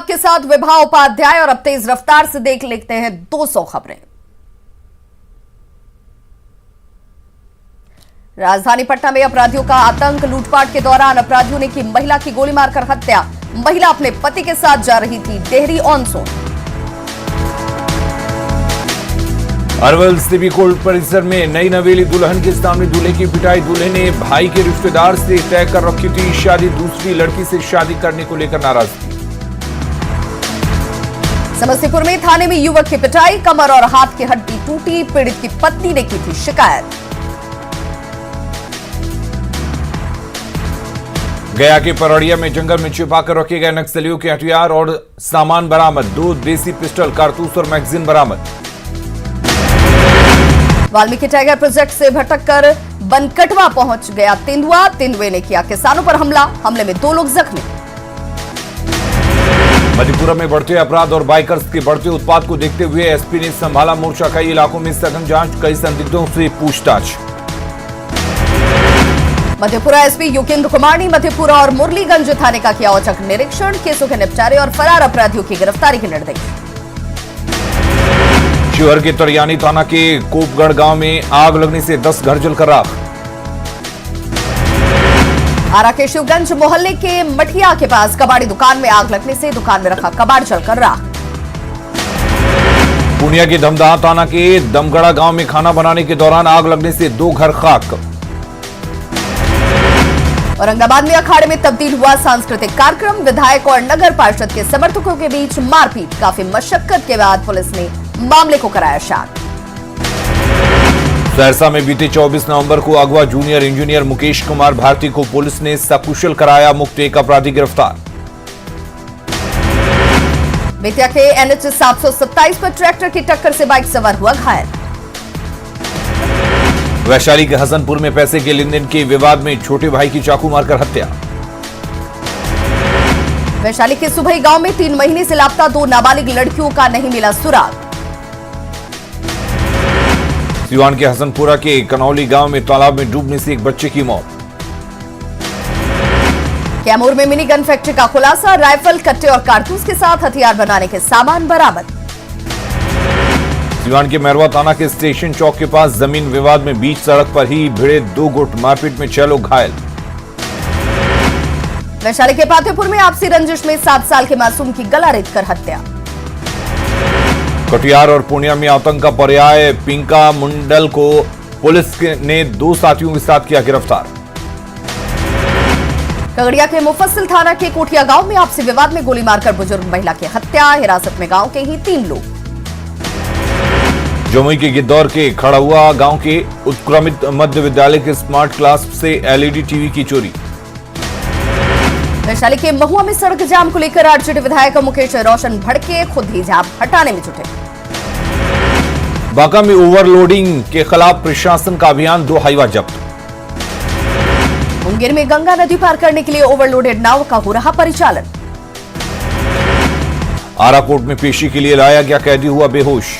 आपके साथ विभा उपाध्याय और अब तेज रफ्तार से देख लेते हैं 200 खबरें। राजधानी पटना में अपराधियों का आतंक। लूटपाट के दौरान अपराधियों ने की महिला की गोली मारकर हत्या। महिला अपने पति के साथ जा रही थी डेहरी ऑन सोन। अरवल सिविल कोर्ट परिसर में नई नवेली दुल्हन के सामने दूल्हे की पिटाई। दूल्हे ने भाई के रिश्तेदार से तय कर रखी थी शादी। दूसरी लड़की से शादी करने को लेकर नाराज थी। समस्तीपुर में थाने में युवक की पिटाई। कमर और हाथ की हड्डी टूटी। पीड़ित की पत्नी ने की थी शिकायत। गया के परौड़िया में जंगल में छिपाकर रखे गए नक्सलियों के हथियार और सामान बरामद। 2 देसी पिस्टल, कारतूस और मैगजीन बरामद। वाल्मीकि टाइगर प्रोजेक्ट से भटककर बनकटवा पहुंच गया तेंदुआ। तेंदुए ने किया किसानों पर हमला। हमले में 2 लोग जख्मी। मधेपुरा में बढ़ते अपराध और बाइकर्स के बढ़ते उत्पाद को देखते हुए एसपी ने संभाला मोर्चा। कई इलाकों में सघन जांच, कई संदिग्धों से पूछताछ। मधेपुरा एसपी योगेंद्र कुमार ने मधेपुरा और मुरलीगंज थाने का किया औचक निरीक्षण। केसों के निपटारे और फरार अपराधियों की गिरफ्तारी के निर्देश। शिवहर के तरियानी थाना के कोपगढ़ गांव में आग लगने से 10 घर जलकर राख। आरा के शिवगंज मोहल्ले के मठिया के पास कबाड़ी दुकान में आग लगने से दुकान में रखा कबाड़ जलकर राख। पूर्णिया के धमदाहा थाना के दमगढ़ा गांव में खाना बनाने के दौरान आग लगने से 2 घर खाक। औरंगाबाद में अखाड़े में तब्दील हुआ सांस्कृतिक कार्यक्रम। विधायक और नगर पार्षद के समर्थकों के बीच मारपीट। काफी मशक्कत के बाद पुलिस ने मामले को कराया शांत। सहरसा में बीते 24 नवंबर को अगवा जूनियर इंजीनियर मुकेश कुमार भारती को पुलिस ने सकुशल कराया मुक्त। 1 अपराधी गिरफ्तार। बेतिया के NH 727 पर ट्रैक्टर की टक्कर से बाइक सवार हुआ घायल। वैशाली के हसनपुर में पैसे के लेन देन के विवाद में छोटे भाई की चाकू मारकर हत्या। वैशाली के सुबही गांव में 3 महीने से लापता 2 नाबालिग लड़कियों का नहीं मिला सुराग। सिवान के हसनपुरा के कनौली गांव में तालाब में डूबने से एक बच्चे की मौत। कैमूर में मिनी गन फैक्ट्री का खुलासा। राइफल, कट्टे और कारतूस के साथ हथियार बनाने के सामान बरामद। सिवान के मैरवा थाना के स्टेशन चौक के पास जमीन विवाद में बीच सड़क पर ही भिड़े 2 गुट। मारपीट में 6 लोग घायल। वैशाली के पातेपुर में आपसी रंजिश में 7 साल के मासूम की गला रेतकर हत्या। कटिहार और पूर्णिया में आतंक का पर्याय पिंका मुंडल को पुलिस ने 2 साथियों के साथ किया गिरफ्तार। खगड़िया के मुफस्सिल थाना के कोठिया गांव में आपसी विवाद में गोली मारकर बुजुर्ग महिला की हत्या। हिरासत में गांव के ही 3 लोग। जमुई के गिद्धौर के खड़ाहुआ गांव के उत्क्रमित मध्य विद्यालय के स्मार्ट क्लास से LED टीवी की चोरी। वैशाली के महुआ में सड़क जाम को लेकर आरजेडी विधायक मुकेश रोशन भड़के। खुद ही जाम हटाने में जुटे। बांका में ओवरलोडिंग के खिलाफ प्रशासन का अभियान। 2 हाईवा जब्त। मुंगेर में गंगा नदी पार करने के लिए ओवरलोडेड नाव का हो रहा परिचालन। आरा कोर्ट में पेशी के लिए लाया गया कैदी हुआ बेहोश।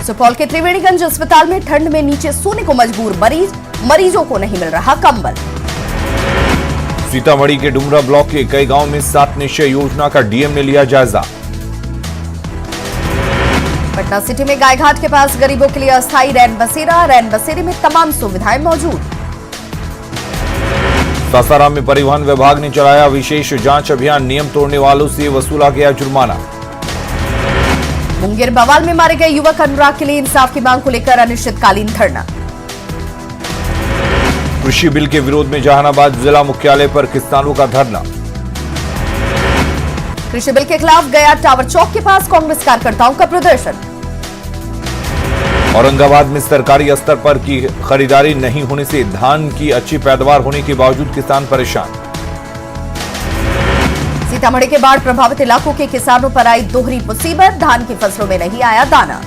सुपौल के त्रिवेणीगंज अस्पताल में ठंड में नीचे सोने को मजबूर मरीजों को नहीं मिल रहा कंबल। सीतामढ़ी के डुमरा ब्लॉक के कई गांव में 7 निश्चय योजना का डीएम ने लिया जायजा। पटना सिटी में गायघाट के पास गरीबों के लिए अस्थायी रैन बसेरा। रैन बसेरे में तमाम सुविधाएं मौजूद। सासाराम में परिवहन विभाग ने चलाया विशेष जांच अभियान। नियम तोड़ने वालों से वसूला गया जुर्माना। मुंगेर बवाल में मारे गए युवक अनुराग के लिए इंसाफ की मांग को लेकर अनिश्चितकालीन धरना। कृषि बिल के विरोध में जहानाबाद जिला मुख्यालय पर किसानों का धरना। कृषि बिल के खिलाफ गया टावर चौक के पास कांग्रेस कार्यकर्ताओं का प्रदर्शन। औरंगाबाद में सरकारी स्तर पर की खरीदारी नहीं होने से धान की अच्छी पैदावार होने के बावजूद किसान परेशान। सीतामढ़ी के बाढ़ प्रभावित इलाकों के किसानों पर आई दोहरी मुसीबत। धान की फसलों में नहीं आया दाना।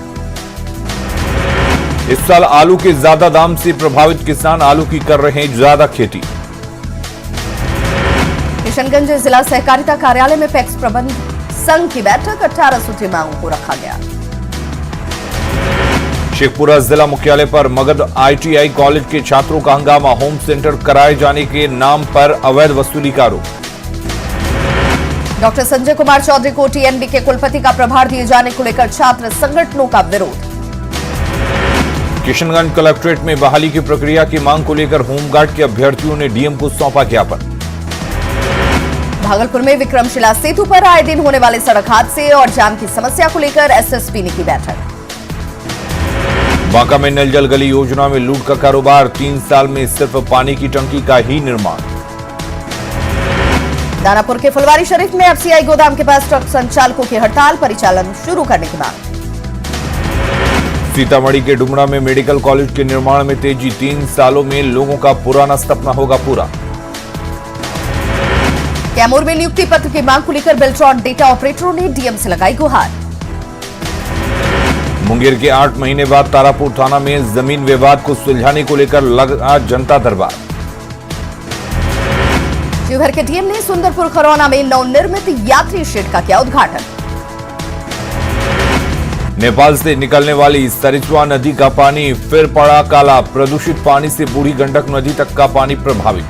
इस साल आलू के ज्यादा दाम से प्रभावित किसान आलू की कर रहे हैं ज्यादा खेती। किशनगंज जिला सहकारिता कार्यालय में पैक्स प्रबंध संघ की बैठक। 18 सूत्री मांगों को रखा गया। शेखपुरा जिला मुख्यालय पर मगध ITI कॉलेज के छात्रों का हंगामा। होम सेंटर कराए जाने के नाम पर अवैध वसूली का आरोप। डॉक्टर संजय कुमार चौधरी को टीएनबी के कुलपति का प्रभार दिए जाने को लेकर छात्र संगठनों का विरोध। किशनगंज कलेक्ट्रेट में बहाली की प्रक्रिया की मांग को लेकर होमगार्ड के अभ्यर्थियों ने डीएम को सौंपा ज्ञापन। भागलपुर में विक्रमशिला सेतु पर आए दिन होने वाले सड़क हादसे और जाम की समस्या को लेकर एसएसपी ने की बैठक। बांका में नल जल गली योजना में लूट का कारोबार, 3 साल में सिर्फ पानी की टंकी का ही निर्माण। दानापुर के फुलवारी शरीफ में एफसीआई गोदाम के पास ट्रक संचालकों की हड़ताल, परिचालन शुरू करने की मांग। सीतामढ़ी के डुमरा में मेडिकल कॉलेज के निर्माण में तेजी, 3 सालों में लोगों का पुराना सपना होगा पूरा। कैमूर में नियुक्ति पत्र की मांग को लेकर बेल्ट्रॉन डेटा ऑपरेटरों ने डीएम से लगाई गुहार। मुंगेर के 8 महीने बाद तारापुर थाना में जमीन विवाद को सुलझाने को लेकर लगा जनता दरबार। शिवहर के डीएम ने सुंदरपुर खरौना में नवनिर्मित यात्री शेड का किया उद्घाटन। नेपाल से निकलने वाली सरिस्वा नदी का पानी फिर पड़ा काला, प्रदूषित पानी से बूढ़ी गंडक नदी तक का पानी प्रभावित।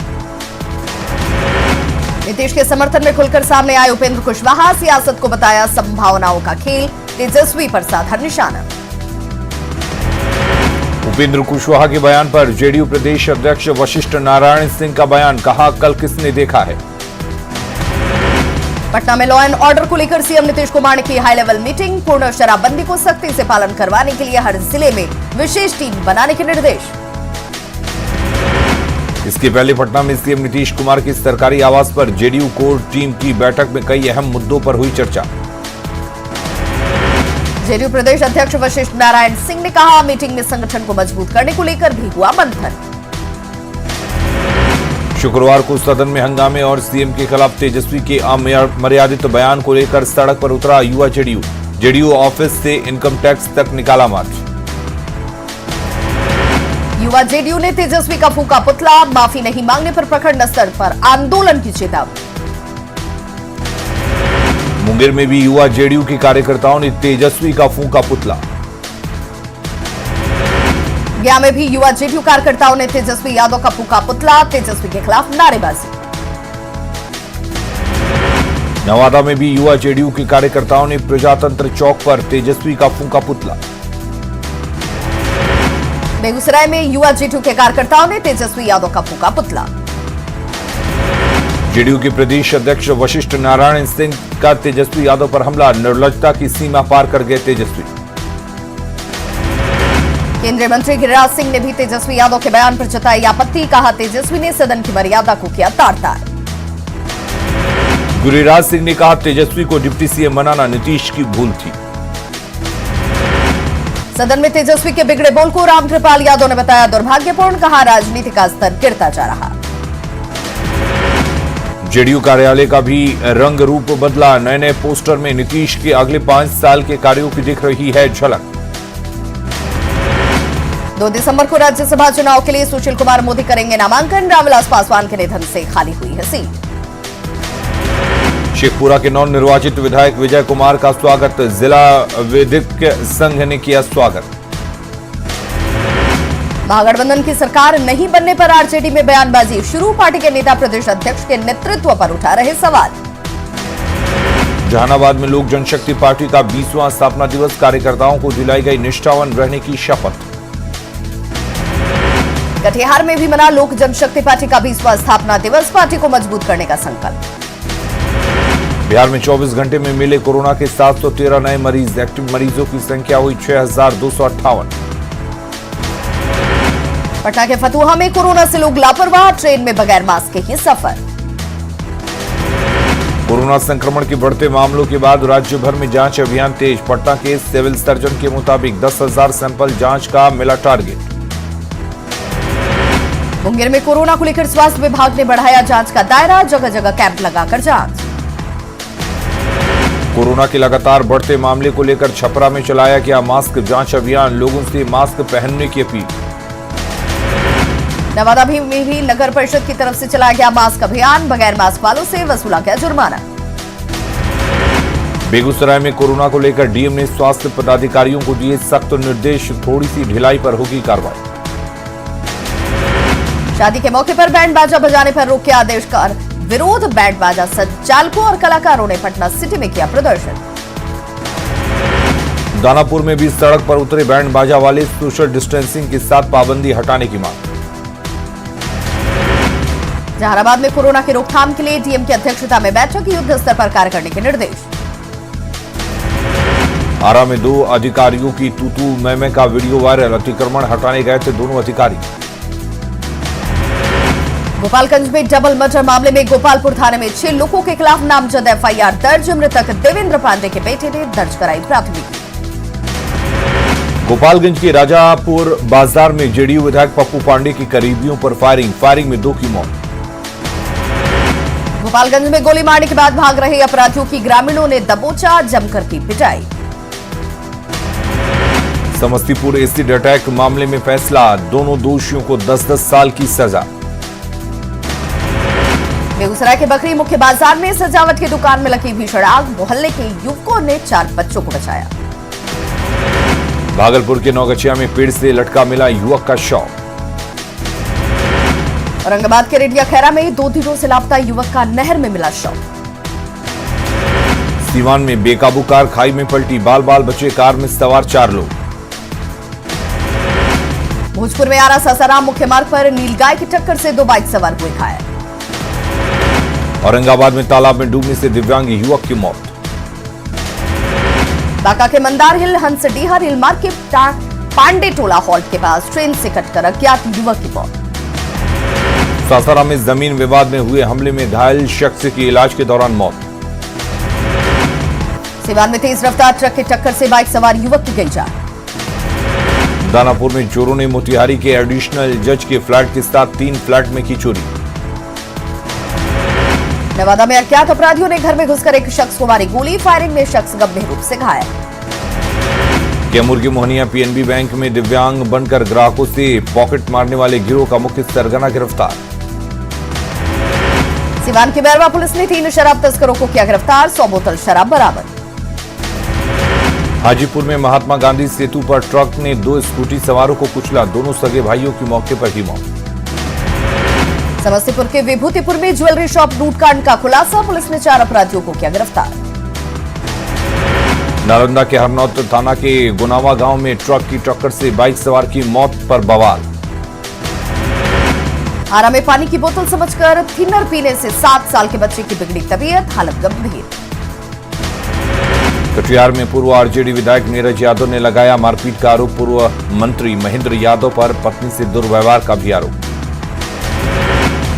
नीतीश के समर्थन में खुलकर सामने आए उपेंद्र कुशवाहा, सियासत को बताया संभावनाओं का खेल, तेजस्वी पर साधा निशाना। उपेंद्र कुशवाहा के बयान पर जेडीयू प्रदेश अध्यक्ष वशिष्ठ नारायण सिंह का बयान, कहा कल किसने देखा है। पटना में लॉ एंड ऑर्डर को लेकर सीएम नीतीश कुमार ने की हाई लेवल मीटिंग, पूर्ण शराबबंदी को सख्ती से पालन करवाने के लिए हर जिले में विशेष टीम बनाने के निर्देश। इसके पहले पटना में सीएम नीतीश कुमार की सरकारी आवास पर जेडीयू कोर टीम की बैठक में कई अहम मुद्दों पर हुई चर्चा। जेडीयू प्रदेश अध्यक्ष वशिष्ठ नारायण सिंह ने कहा, मीटिंग में संगठन को मजबूत करने को लेकर भी हुआ मंथन। शुक्रवार को सदन में हंगामे और सीएम के खिलाफ तेजस्वी के अमर्यादित बयान को लेकर सड़क पर उतरा युवा जेडीयू। जेडीयू ऑफिस से इनकम टैक्स तक निकाला मार्च। युवा जेडीयू ने तेजस्वी का फूका पुतला, माफी नहीं मांगने पर प्रखंड स्तर पर आंदोलन की चेतावनी। मुंगेर में भी युवा जेडीयू के कार्यकर्ताओं ने तेजस्वी का फूका पुतला। गया में भी युवा जेडीयू कार्यकर्ताओं ने तेजस्वी यादव का फूका पुतला, तेजस्वी के खिलाफ नारेबाजी। नवादा में भी युवा जेडीयू के कार्यकर्ताओं ने प्रजातंत्र चौक पर तेजस्वी का फूका पुतला। बेगूसराय में युवा जेडीयू के कार्यकर्ताओं ने तेजस्वी यादव का फूका पुतला। जेडीयू के प्रदेश अध्यक्ष वशिष्ठ नारायण सिंह का तेजस्वी यादव पर हमला, निर्लजता की सीमा पार कर गए तेजस्वी। केंद्रीय मंत्री गिरिराज सिंह ने भी तेजस्वी यादव के बयान पर जताई आपत्ति, कहा तेजस्वी ने सदन की मर्यादा को किया तार-तार। गिरिराज सिंह ने कहा तेजस्वी को डिप्टी सीएम बनाना नीतीश की भूल थी। सदन में तेजस्वी के बिगड़े बोल को रामकृपाल यादव ने बताया दुर्भाग्यपूर्ण, कहा राजनीति का स्तर गिरता जा रहा। जेडीयू कार्यालय का भी रंग रूप बदला, नए नए पोस्टर में नीतीश के अगले 5 साल के कार्यों की दिख रही है झलक। 2 दिसंबर को राज्यसभा चुनाव के लिए सुशील कुमार मोदी करेंगे नामांकन, रामविलास पासवान के निधन से खाली हुई है सीट। शेखपुरा के नवनिर्वाचित विधायक विजय कुमार का स्वागत, जिला विधिक संघ ने किया स्वागत। महागठबंधन की सरकार नहीं बनने पर आरजेडी में बयानबाजी शुरू, पार्टी के नेता प्रदेश अध्यक्ष के नेतृत्व पर उठा रहे सवाल। जहानाबाद में लोक जनशक्ति पार्टी का 20वां स्थापना दिवस, कार्यकर्ताओं को दिलाई गई निष्ठावान रहने की शपथ। कटिहार में भी मना लोक जनशक्ति पार्टी का 20वां स्थापना दिवस, पार्टी को मजबूत करने का संकल्प। बिहार में 24 घंटे में मिले कोरोना के 713 नए मरीज, एक्टिव मरीजों की संख्या हुई 6258। पटना के फतुहा में कोरोना से लोग लापरवाह, ट्रेन में बगैर मास्क के ही सफर। कोरोना संक्रमण के बढ़ते मामलों के बाद राज्य भर में जांच अभियान तेज, पटना के सिविल सर्जन के मुताबिक 10,000 सैंपल जांच का मिला टारगेट। मुंगेर में कोरोना को लेकर स्वास्थ्य विभाग ने बढ़ाया जांच का दायरा, जगह जगह कैंप लगाकर जांच। कोरोना के लगातार बढ़ते मामले को लेकर छपरा में चलाया गया मास्क जांच अभियान, लोगों से मास्क पहनने की अपील। नवादा में भी नगर परिषद की तरफ से चलाया गया मास्क अभियान, बगैर मास्क वालों से वसूला गया जुर्माना। बेगूसराय में कोरोना को लेकर डीएम ने स्वास्थ्य पदाधिकारियों को दिए सख्त निर्देश, थोड़ी सी ढिलाई पर होगी कार्रवाई। शादी के मौके पर बैंड बाजा बजाने पर रोक के आदेश कर विरोध, बैंड बाजा संचालकों और कलाकारों ने पटना सिटी में किया प्रदर्शन। दानापुर में भी सड़क पर उतरे बैंड बाजा वाले, सोशल डिस्टेंसिंग के साथ पाबंदी हटाने की मांग। जहानाबाद में कोरोना की रोकथाम के लिए डीएम की अध्यक्षता में बैठक, युद्ध स्तर पर कार्य करने के निर्देश। आरा में 2 अधिकारियों की तू मैं का वीडियो वायरल, अतिक्रमण हटाने गए थे दोनों अधिकारी। गोपालगंज में डबल मर्डर मामले में गोपालपुर थाने में 6 लोगों के खिलाफ नामजद एफआईआर दर्ज, मृतक देवेंद्र पांडे के बेटे ने दर्ज कराई प्राथमिकी। गोपालगंज के राजापुर बाजार में जेडीयू विधायक पप्पू पांडे की करीबियों पर फायरिंग में 2 की मौत। गोपालगंज में गोली मारने के बाद भाग रहे अपराधियों की ग्रामीणों ने दबोचा, जमकर की पिटाई। समस्तीपुर एसिड अटैक मामले में फैसला, दोनों दोषियों को 10-10 साल की सजा। बेगूसराय के बकरी मुख्य बाजार में सजावट की दुकान में लगी भीषण आग, मोहल्ले के युवकों ने 4 बच्चों को बचाया। भागलपुर के नौगछिया में पेड़ से लटका मिला युवक का शव। औरंगाबाद के रेडिया खैरा में 2 दिनों से लापता युवक का नहर में मिला शव। सीवान में बेकाबू कार खाई में पलटी, बाल बचे कार में सवार 4 लोग। भोजपुर में आरा सासाराम मुख्य मार्ग पर नीलगाय की टक्कर से 2 बाइक सवार हुए घायल। औरंगाबाद में तालाब में डूबने से दिव्यांग युवक की मौत। बांका के मंदार हिल हंसडीहा रेल मार्ग के पांडे टोला हॉल्ट के पास ट्रेन से कटकर अज्ञात युवक की मौत। सासाराम में जमीन विवाद में हुए हमले में घायल शख्स की इलाज के दौरान मौत। सीवान में तेज रफ्तार ट्रक की टक्कर से बाइक सवार युवक की गई जान। दानापुर में चोरों ने मोतिहारी के एडिशनल जज के फ्लैट के साथ 3 फ्लैट में की चोरी। नवादा में अज्ञात अपराधियों ने घर में घुसकर एक शख्स को मारी गोली, फायरिंग में शख्स गंभीर रूप से घायल। कैमूर की मोहनिया पीएनबी बैंक में दिव्यांग बनकर ग्राहकों से पॉकेट मारने वाले गिरोह का मुख्य सरगना गिरफ्तार। सीवान की बैरवा पुलिस ने 3 शराब तस्करों को किया गिरफ्तार, 100 बोतल शराब बरामद। हाजीपुर में महात्मा गांधी सेतु पर ट्रक ने 2 स्कूटी सवारों को कुचला, दोनों सगे भाइयों की मौके पर ही मौत। समस्तीपुर के विभूतिपुर में ज्वेलरी शॉप लूटकांड का खुलासा, पुलिस ने 4 अपराधियों को किया गिरफ्तार। नालंदा के हरनौत थाना के गुनावा गांव में ट्रक की टक्कर से बाइक सवार की मौत पर बवाल। आरा में पानी की बोतल समझकर थिनर पीने से 7 साल के बच्चे की बिगड़ी तबीयत, हालत गंभीर। कटिहार में पूर्व आरजेडी विधायक नीरज यादव ने लगाया मारपीट का आरोप, पूर्व मंत्री महेंद्र यादव पर पत्नी से दुर्व्यवहार का भी आरोप।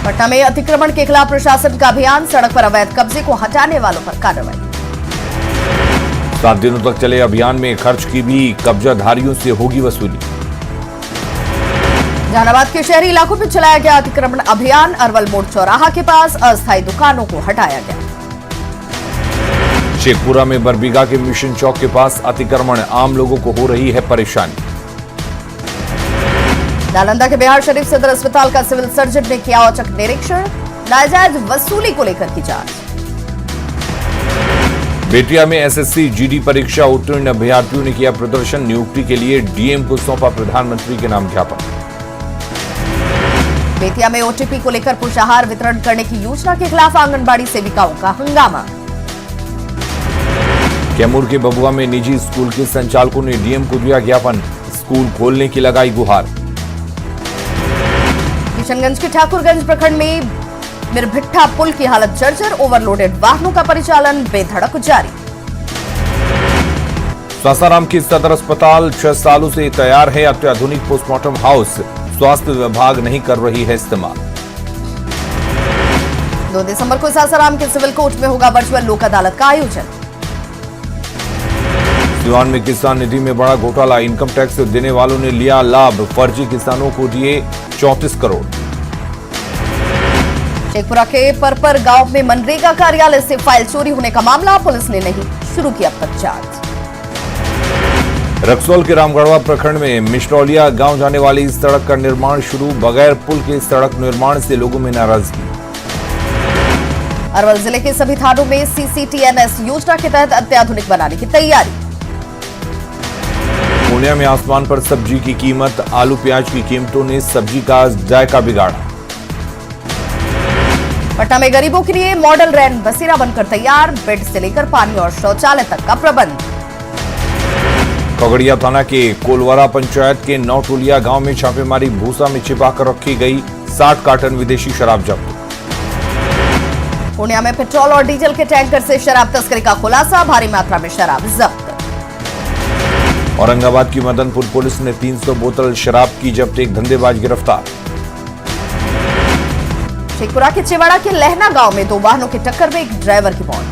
पटना में अतिक्रमण के खिलाफ प्रशासन का अभियान, सड़क पर अवैध कब्जे को हटाने वालों पर कार्रवाई। 7 दिनों तक चले अभियान में खर्च की भी कब्जाधारियों से होगी वसूली। जहानाबाद के शहरी इलाकों में चलाया गया अतिक्रमण अभियान, अरवल मोड़ चौराहा के पास अस्थायी दुकानों को हटाया गया। शेखपुरा में बरबीघा के मिशन चौक के पास अतिक्रमण, आम लोगों को हो रही है परेशानी। नालंदा के बिहार शरीफ सदर अस्पताल का सिविल सर्जन ने किया औचक निरीक्षण, नाजायज वसूली को लेकर की जांच। बेटिया में एसएससी जीडी परीक्षा उत्तीर्ण अभ्यर्थियों ने किया प्रदर्शन, नियुक्ति के लिए डीएम को सौंपा प्रधानमंत्री के नाम ज्ञापन। बेतिया में ओटीपी को लेकर पोषाहार वितरण करने की योजना के खिलाफ आंगनबाड़ी सेविकाओं का हंगामा। कैमूर के बबुआ में निजी स्कूल के संचालकों ने डीएम को दिया ज्ञापन, स्कूल खोलने की लगाई गुहार। किशनगंज के ठाकुरगंज प्रखंड में मिरभिट्ठा पुल की हालत जर्जर, ओवरलोडेड वाहनों का परिचालन बेधड़क जारी। सासाराम की सदर अस्पताल 6 सालों से तैयार है अत्याधुनिक पोस्टमार्टम हाउस, स्वास्थ्य विभाग नहीं कर रही है इस्तेमाल। 2 दिसंबर को सासाराम के सिविल कोर्ट में होगा वर्चुअल लोक अदालत का आयोजन। सीवान में किसान निधि में बड़ा घोटाला, इनकम टैक्स देने वालों ने लिया लाभ, फर्जी किसानों को दिए 34 करोड़। शेखपुरा के परपर गांव में मनरेगा कार्यालय से फाइल चोरी होने का मामला, पुलिस ने नहीं शुरू की अब तक जांच। रक्सौल के रामगढ़वा प्रखंड में मिश्रौलिया गांव जाने वाली इस सड़क का निर्माण शुरू, बगैर पुल के सड़क निर्माण से लोगों में नाराजगी। अरवल जिले के सभी थानों में सीसीटीएनएस योजना के तहत अत्याधुनिक बनाने की तैयारी। पूर्णिया में आसमान पर सब्जी की कीमत, आलू प्याज की कीमतों ने सब्जी का जायका बिगाड़ा। पटना में गरीबों के लिए मॉडल रैन बसेरा बनकर तैयार, बेड से लेकर पानी और शौचालय तक का प्रबंध। खगड़िया थाना के कोलवरा पंचायत के नौटोलिया गांव में छापेमारी, भूसा में छिपाकर रखी गई 60 कार्टन विदेशी शराब जब्त। पूर्णिया में पेट्रोल और डीजल के टैंकर से शराब तस्करी का खुलासा, भारी मात्रा में शराब जब्त। औरंगाबाद की मदनपुर पुलिस ने 300 बोतल शराब की जब्त, एक धंधेबाज गिरफ्तार। शेखपुरा के चेवाड़ा के लहना गांव में 2 वाहनों की टक्कर में एक ड्राइवर की मौत।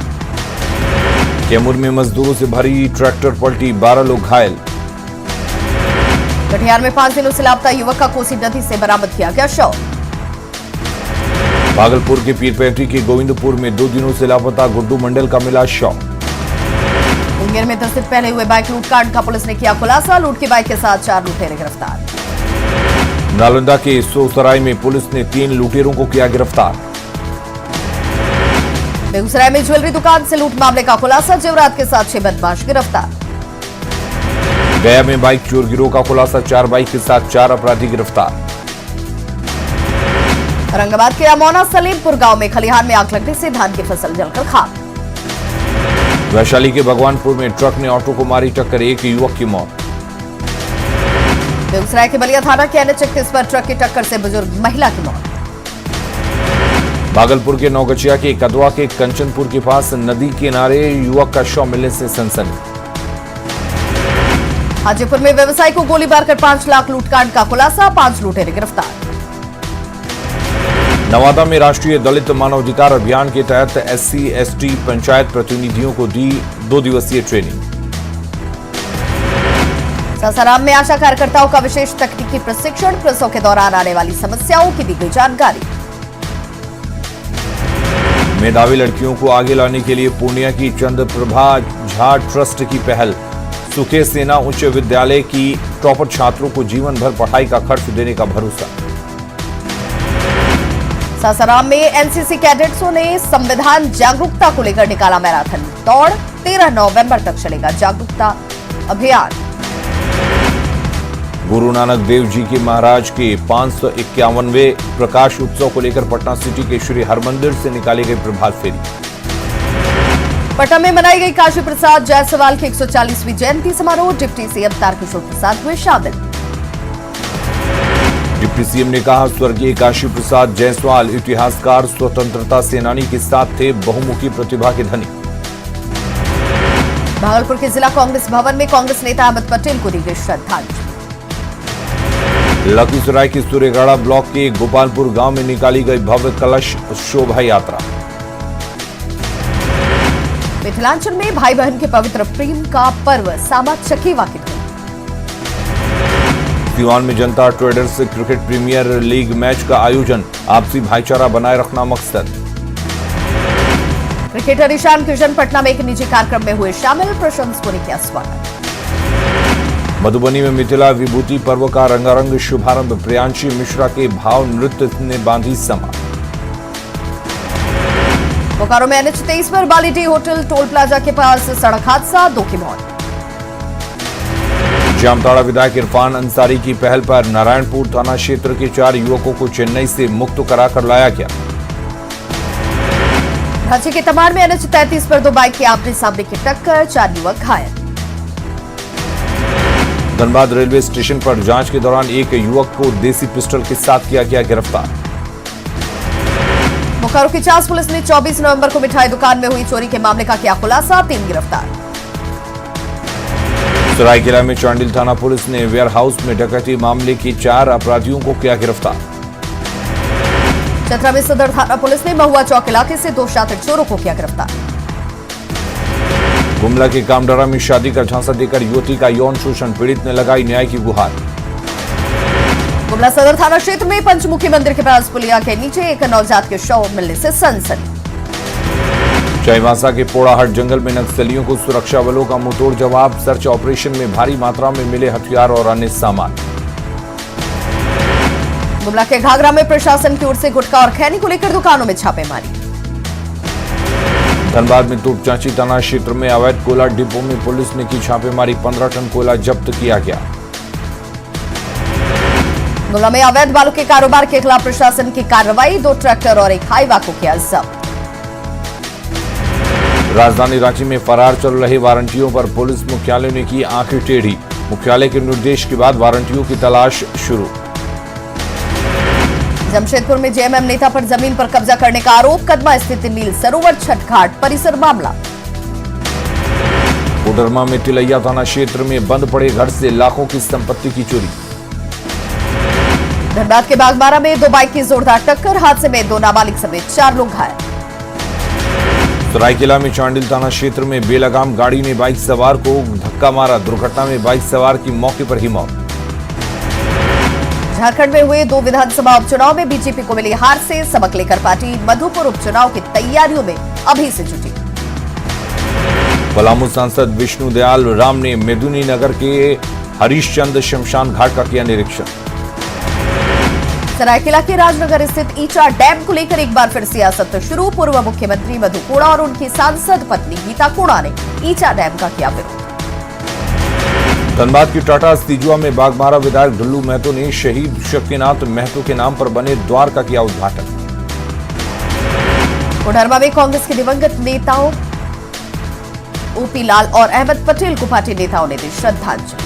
कैमूर में मजदूरों से भरी ट्रैक्टर पलटी, 12 लोग घायल। कटिहार में 5 दिनों से लापता युवक का कोसी नदी से बरामद किया गया शव। भागलपुर के पीरपैंती के गोविंदपुर में 2 दिनों से लापता गुड्डू मंडल का मिला शव। मुंगेर में 10 दिन पहले हुए बाइक लूटकांड का पुलिस ने किया खुलासा, लूट की बाइक के साथ 4 लुटेरे गिरफ्तार। नालंदा के सोसराय में पुलिस ने 3 लुटेरों को किया गिरफ्तार। बेगूसराय में ज्वेलरी दुकान से लूट मामले का खुलासा, जेवरात के साथ 6 बदमाश गिरफ्तार। गया में बाइक चोर गिरोह का खुलासा, 4 बाइक के साथ 4 अपराधी गिरफ्तार। औरंगाबाद के अमौना सलीमपुर गांव में खलिहान में आग लगने से धान की फसल जलकर खाक। वैशाली के भगवानपुर में ट्रक ने ऑटो को मारी टक्कर, 1 युवक की मौत। बेगूसराय के बलिया थाना के NH 31 पर ट्रक की टक्कर से बुजुर्ग महिला की मौत। भागलपुर के नौगछिया के कदवा के कंचनपुर के पास नदी किनारे युवक का शव मिलने से सनसनी। हाजीपुर में व्यवसायी को गोली मारकर 5 लाख लूटकांड का खुलासा, 5 लुटेरे गिरफ्तार। नवादा में राष्ट्रीय दलित मानवाधिकार अभियान के तहत SC ST पंचायत प्रतिनिधियों को दी 2 दिवसीय ट्रेनिंग। सासाराम में आशा कार्यकर्ताओं का विशेष तकनीकी प्रशिक्षण, प्रसव के दौरान आने वाली समस्याओं की दी गई जानकारी। मेधावी लड़कियों को आगे लाने के लिए पूर्णिया की चंद्रप्रभा झा ट्रस्ट की पहल, सुखे सेना उच्च विद्यालय की टॉपर छात्रों को जीवन भर पढ़ाई का खर्च देने का भरोसा। सासाराम में NCC कैडेट्सों ने संविधान जागरूकता को लेकर निकाला मैराथन दौड़, 13 नवंबर तक चलेगा जागरूकता अभियान। गुरु नानक देव जी के महाराज के 551वें प्रकाश उत्सव को लेकर पटना सिटी के श्री हरमंदिर से निकाली गई प्रभात फेरी। पटना में मनाई गई काशी प्रसाद जायसवाल की 140वीं जयंती समारोह, डिप्टी CM तारकिशोर प्रसाद हुए शामिल। डिप्टी CM ने कहा, स्वर्गीय काशी प्रसाद जायसवाल इतिहासकार, स्वतंत्रता सेनानी के साथ थे, बहुमुखी प्रतिभा के धनी। भागलपुर के जिला कांग्रेस भवन में कांग्रेस नेता अहमद पटेल को दी गई श्रद्धांजलि। लखीसराय के सूर्यगढ़ा ब्लॉक के गोपालपुर गांव में निकाली गई भव्य कलश शोभा यात्रा। मिथिलांचल में भाई बहन के पवित्र प्रेम का पर्व सामा चकेवा की धूम। दीवान में जनता traders cricket premier league match का आयोजन, आपसी भाईचारा बनाए रखना मकसद। क्रिकेटर ईशान किशन पटना में एक निजी कार्यक्रम में हुए शामिल, प्रशंसकों ने किया स्वागत। मधुबनी में मिथिला विभूति पर्व का रंगारंग शुभारंभ, प्रियांशी मिश्रा के भाव नृत्य ने बांधी समा। बोकारो में NH 23 पर बालीटी होटल टोल प्लाजा के पास सड़क हादसा, 2 की मौत। जामताड़ा विधायक इरफान अंसारी की पहल पर नारायणपुर थाना क्षेत्र के 4 युवकों को चेन्नई से मुक्त कराकर लाया गया। रांची के तमाड़ में NH 33 पर 2 बाइक की आमने सामने की टक्कर, 4 युवक घायल। धनबाद रेलवे स्टेशन पर जांच के दौरान एक युवक को देसी पिस्टल के साथ किया गया गिरफ्तार। बोकारो की चास पुलिस ने 24 नवंबर को मिठाई दुकान में हुई चोरी के मामले का किया खुलासा, 3 गिरफ्तार। सरायकेला में चांडिल थाना पुलिस ने वेयर हाउस में डकैती मामले के 4 अपराधियों को किया गिरफ्तार। चतरा में सदर थाना पुलिस ने महुआ चौक इलाके से 2 शातिर चोरों को किया गिरफ्तार। गुमला के कामडरा में शादी का झांसा देकर युवती का यौन शोषण, पीड़ित ने लगाई न्याय की गुहार। गुमला सदर थाना क्षेत्र में पंचमुखी मंदिर के पास पुलिया के नीचे एक नवजात के शव मिलने से सनसनी। चाईबासा के पोड़ाहट जंगल में नक्सलियों को सुरक्षा बलों का मुंहतोड़ जवाब, सर्च ऑपरेशन में भारी मात्रा में मिले हथियार और अन्य सामान। गुमला के घाघरा में प्रशासन की ओर से गुटखा और खैनी को लेकर दुकानों में छापेमारी। धनबाद में तोपचांची थाना क्षेत्र में अवैध कोयला डिपो में पुलिस ने की छापेमारी, 15 टन कोयला जब्त किया गया। गुमला में अवैध बालू के कारोबार के खिलाफ प्रशासन की कार्रवाई, 2 ट्रैक्टर और एक हाईवा को किया जब्त। राजधानी रांची में फरार चल रहे वारंटियों पर पुलिस मुख्यालय ने की आंखें टेढ़ी, मुख्यालय के निर्देश के बाद वारंटियों की तलाश शुरू। जमशेदपुर में जेएमएम नेता पर जमीन पर कब्जा करने का आरोप, कदमा स्थित नील सरोवर छठ घाट परिसर मामला। कोडरमा में तिलैया थाना क्षेत्र में बंद पड़े घर से लाखों की संपत्ति की चोरी। धनबाद के बागबारा में 2 बाइक की जोरदार टक्कर, हादसे में 2 नाबालिग समेत 4 लोग घायल। सरायकेला में चांडिल थाना क्षेत्र में बेलगाम गाड़ी ने बाइक सवार को धक्का मारा, दुर्घटना में बाइक सवार की मौके पर ही मौत। झारखंड में हुए 2 विधानसभा उपचुनाव में बीजेपी को मिली हार से सबक लेकर पार्टी मधुपुर उपचुनाव की तैयारियों में अभी से जुटी। पलामू सांसद विष्णु दयाल राम ने मेदिनी नगर के हरीशचंद शमशान घाट का किया निरीक्षण। सरायकेला के राजनगर स्थित ईचा डैम को लेकर एक बार फिर सियासत शुरू, पूर्व मुख्यमंत्री मधु कोड़ा और उनकी सांसद पत्नी गीता कोड़ा ने ईचा डैम का किया विरोध। धनबाद की टाटा तिजुआ में बागमारा विधायक ढुल्लू महतो ने शहीद शक्तिनाथ महतो के नाम पर बने द्वार का किया उद्घाटन। कोडरमा में कांग्रेस के दिवंगत नेताओं ओपी लाल और अहमद पटेल को पार्टी नेताओं ने दी श्रद्धांजलि।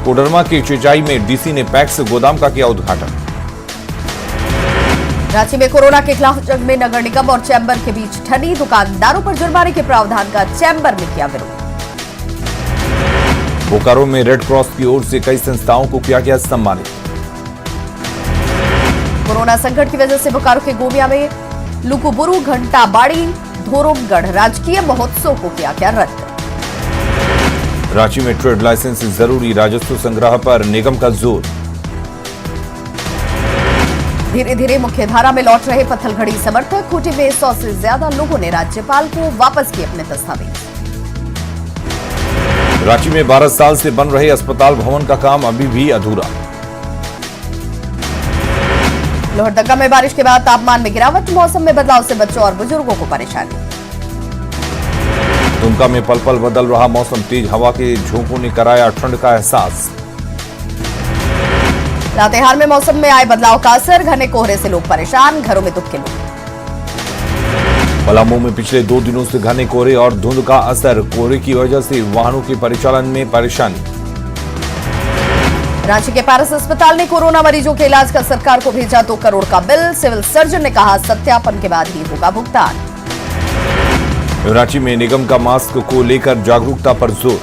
कोडरमा के चिचाई में डीसी ने पैक्स गोदाम का किया उद्घाटन। रांची में कोरोना के खिलाफ जंग में नगर निगम और चैम्बर के बीच ठनी, दुकानदारों पर जुर्माने के प्रावधान का चैम्बर में किया विरोध। बोकारो में रेड क्रॉस की ओर से कई संस्थाओं को किया गया सम्मानित। कोरोना संकट की वजह से बोकारो के गोमिया में लुकुबुरु, घंटा बाड़ी, धोरमगढ़ राजकीय महोत्सव को किया गया रद्द। रांची में ट्रेड लाइसेंस जरूरी, राजस्व संग्रह पर निगम का जोर। धीरे धीरे मुख्यधारा में लौट रहे पत्थलगड़ी समर्थक, खूंटी में 100 से ज्यादा लोगों ने राज्यपाल को वापस किए अपने दस्तावेज। रांची में 12 साल से बन रहे अस्पताल भवन का काम अभी भी अधूरा। लोहरदगा में बारिश के बाद तापमान में गिरावट, मौसम में बदलाव से बच्चों और बुजुर्गों को परेशानी। दुमका में पल पल बदल रहा मौसम, तेज हवा के झोंकों ने कराया ठंड का एहसास। लातेहार में मौसम में आए बदलाव का असर, घने कोहरे से लोग परेशान, घरों में दुख के लोग। पलामू में पिछले 2 दिनों से घने कोहरे और धुंध का असर, कोहरे की वजह से वाहनों के परिचालन में परेशानी। रांची के पारस अस्पताल ने कोरोना मरीजों के इलाज का सरकार को भेजा 2 करोड़ का बिल, सिविल सर्जन ने कहा सत्यापन के बाद ही होगा भुगतान। रांची में निगम का मास्क को लेकर जागरूकता पर जोर।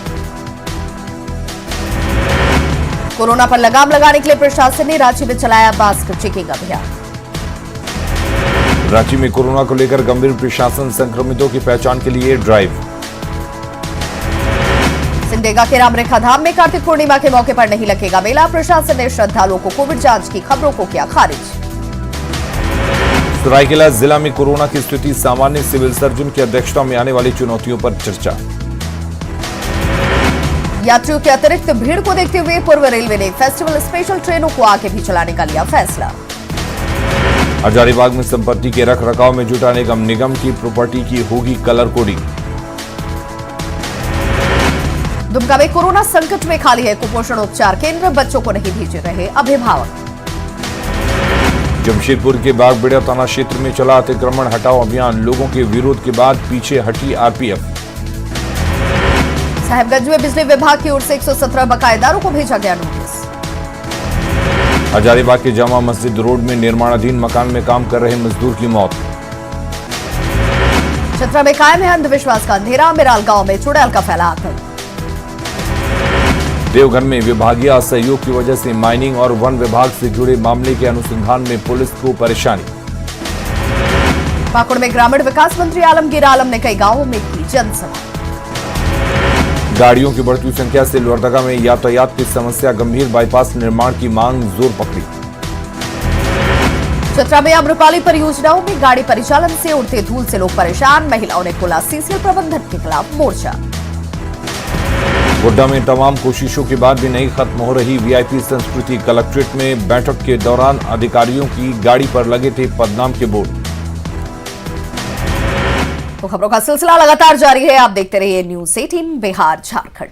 कोरोना पर लगाम लगाने के लिए प्रशासन ने रांची में चलाया मास्क चेकिंग अभियान। रांची में कोरोना को लेकर गंभीर प्रशासन, संक्रमितों की पहचान के लिए ड्राइव। सिमडेगा के रामरेखा धाम में कार्तिक पूर्णिमा के मौके पर नहीं लगेगा मेला, प्रशासन ने श्रद्धालुओं को कोविड जांच की खबरों को किया खारिज। सरायकेला जिला में कोरोना की स्थिति सामान्य, सिविल सर्जन की अध्यक्षता में आने वाली चुनौतियों पर चर्चा। यात्रियों के अतिरिक्त भीड़ को देखते हुए पूर्व रेलवे ने फेस्टिवल स्पेशल ट्रेनों को आगे भी चलाने का लिया फैसला। हजारीबाग में संपत्ति के रख रखाव में जुटा निगम की प्रॉपर्टी की होगी कलर कोडिंग। दुमका में कोरोना संकट में खाली है कुपोषण उपचार केंद्र, बच्चों को नहीं भेज रहे अभिभावक। जमशेदपुर के बागबेड़ा थाना क्षेत्र में चला अतिक्रमण हटाओ अभियान, लोगों के विरोध के बाद पीछे हटी आरपीएफ। साहिबगंज में बिजली विभाग की ओर से 117 बकायेदारों को भेजा गया नोटिस। हजारीबाग के जामा मस्जिद रोड में निर्माणाधीन मकान में काम कर रहे मजदूर की मौत। चतरा में कायम है अंधविश्वास का अंधेरा, मिराल गांव में चुड़ैल का फैला आतंक। देवघर में विभागीय असहयोग की वजह से माइनिंग और वन विभाग से जुड़े मामले के अनुसंधान में पुलिस को परेशानी। पाकुड़ में ग्रामीण विकास मंत्री आलमगीर आलम ने कई गांवों में की जनसभा। गाड़ियों की बढ़ती संख्या से लोहरदगा में यातायात की समस्या गंभीर, बाईपास निर्माण की मांग जोर पकड़ी। चतरा में अम्रपाली परियोजनाओं में गाड़ी परिचालन से उड़ते धूल से लोग परेशान, महिलाओं ने खोला सीसीएल प्रबंधन के खिलाफ मोर्चा। गोड्डा में तमाम कोशिशों के बाद भी नहीं खत्म हो रही वीआईपी संस्कृति, कलेक्ट्रेट में बैठक के दौरान अधिकारियों की गाड़ी पर लगे थे पदनाम के बोर्ड। तो खबरों का सिलसिला लगातार जारी है, आप देखते रहिए न्यूज़ 18 बिहार झारखंड।